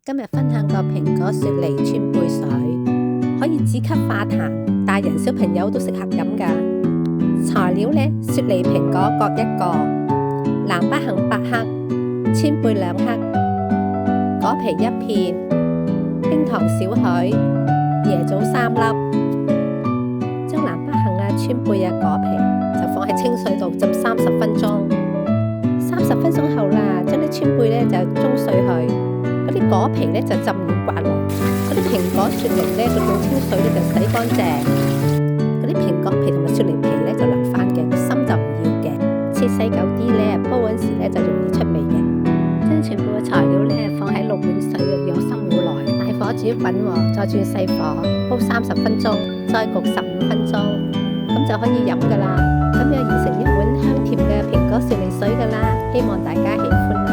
今日分享個蘋果雪梨川貝水，可以止咳化痰，大人小朋友都適合飲㗎。材料呢，雪梨蘋果各一個，藍不杏8克，川貝2克，果皮1片，冰糖少許，椰棗3粒。將藍不杏川貝果皮就放喺清水度浸30分鐘。30分鐘後啦，將啲川貝就舂碎去。嗰啲果皮就浸軟刮落，嗰啲蘋果雪梨就用清水就洗乾淨，嗰啲蘋果皮同埋雪梨皮就留翻嘅，個心就唔要嘅，切細嚿啲煲嗰時就容易出味嘅。將全部嘅材料放喺6碗水約心好耐，大火煮滾，再轉細火煲30分鐘，再焗15分鐘，咁就可以飲噶啦。咁就完成一碗香甜嘅蘋果雪梨水噶啦，希望大家喜歡。